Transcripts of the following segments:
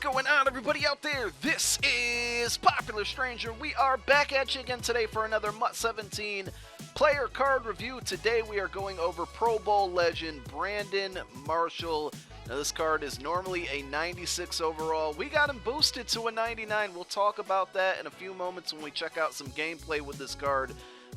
going on, everybody out there? This is Popular Stranger. We are back at you again today for another MUT 17 player card review. Today we are going over Pro Bowl legend Brandon Marshall. Now this card is normally a 96 overall. We got him boosted to a 99. We'll talk about that in a few moments when we check out some gameplay with this card.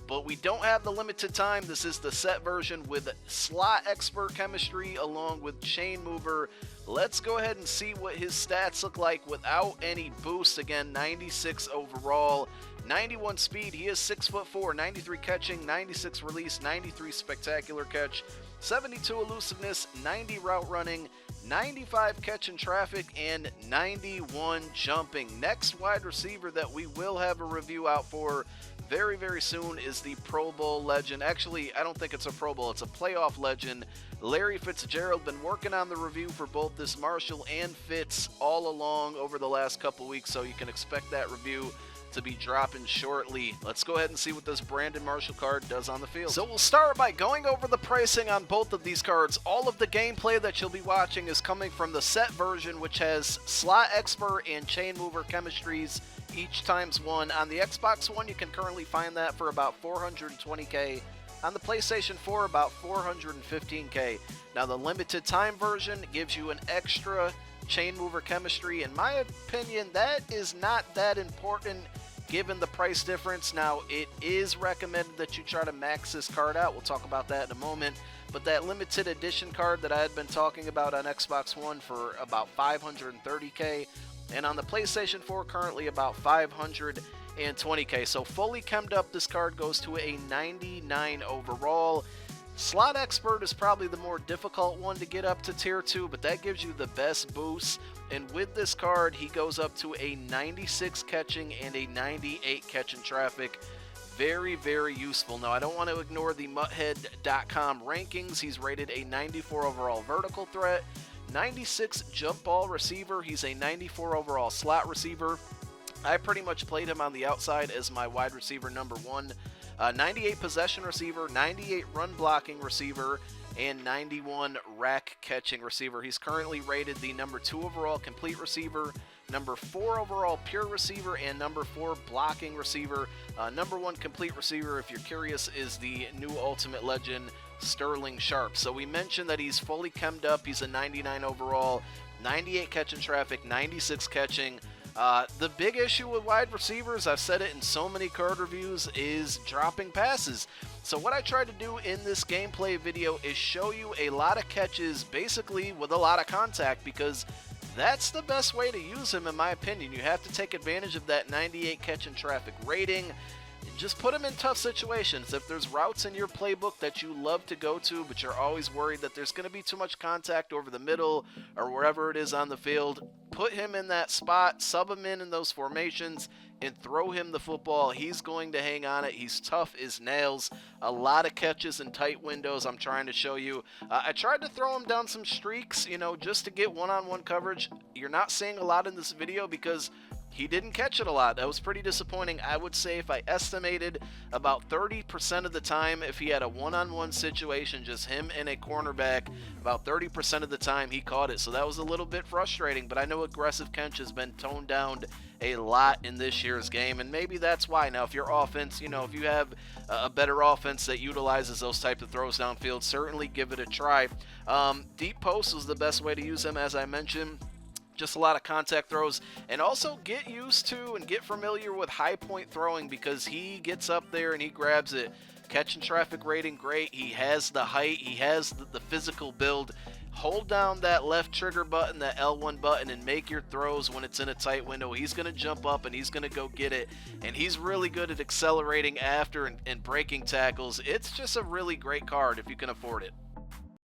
But we don't have the limited time. This is the set version with slot expert chemistry along with chain mover. Let's go ahead and see what his stats look like without any boost. Again, 96 overall, 91 speed. He is 6'4", 93 catching, 96 release, 93 spectacular catch, 72 elusiveness, 90 route running, 95 catch in traffic, and 91 jumping. Next wide receiver that we will have a review out for very, very soon is the Pro Bowl legend. Actually, I don't think it's a Pro Bowl, it's a playoff legend. Larry Fitzgerald. Been working on the review for both this Marshall and Fitz all along over the last couple weeks, so you can expect that review to be dropping shortly. Let's go ahead and see what this Brandon Marshall card does on the field. So we'll start by going over the pricing on both of these cards. All of the gameplay that you'll be watching is coming from the set version, which has slot expert and chain mover chemistries each ×1. On the Xbox One, you can currently find that for about $420K. On the PlayStation 4, about $415K. Now the limited time version gives you an extra chain mover chemistry. In my opinion, that is not that important given the price difference. Now, it is recommended that you try to max this card out. We'll talk about that in a moment. But that limited edition card that I had been talking about on Xbox One for about $530K, and on the PlayStation 4 currently about $520K. So fully chemmed up, this card goes to a 99 overall. Slot expert is probably the more difficult one to get up to tier 2, but that gives you the best boost. And with this card, he goes up to a 96 catching and a 98 catch in traffic. Very, very useful. Now, I don't want to ignore the MUThead.com rankings. He's rated a 94 overall vertical threat, 96 jump ball receiver. He's a 94 overall slot receiver. I pretty much played him on the outside as my wide receiver number 1. 98 possession receiver, 98 run blocking receiver, and 91 rack catching receiver. He's currently rated the number 2 overall complete receiver, number 4 overall pure receiver, and number 4 blocking receiver. Number 1 complete receiver, if you're curious, is the new Ultimate Legend Sterling Sharp. So we mentioned that he's fully chemmed up. He's a 99 overall, 98 catch in traffic, 96 catching. The big issue with wide receivers, I've said it in so many card reviews, is dropping passes. So what I tried to do in this gameplay video is show you a lot of catches basically with a lot of contact, because that's the best way to use him in my opinion. You have to take advantage of that 98 catch in traffic rating. Just put him in tough situations. If there's routes in your playbook that you love to go to, but you're always worried that there's going to be too much contact over the middle or wherever it is on the field, put him in that spot, sub him in those formations, and throw him the football. He's going to hang on it. He's tough as nails. A lot of catches in tight windows I'm trying to show you. I tried to throw him down some streaks, just to get one-on-one coverage. You're not seeing a lot in this video because he didn't catch it a lot. That was pretty disappointing. I would say if I estimated about 30% of the time, if he had a one-on-one situation, just him and a cornerback, about 30% of the time he caught it. So that was a little bit frustrating, but I know aggressive catch has been toned down a lot in this year's game, and maybe that's why. Now, if your offense, if you have a better offense that utilizes those types of throws downfield, certainly give it a try. Deep post was the best way to use him, as I mentioned. Just a lot of contact throws, and also get used to and get familiar with high point throwing, because he gets up there and he grabs it. Catch and traffic rating, great. He has the height, he has the physical build. Hold down that left trigger button, that L1 button, and make your throws when it's in a tight window. He's going to jump up and he's going to go get it, and he's really good at accelerating after and breaking tackles. It's just a really great card if you can afford it.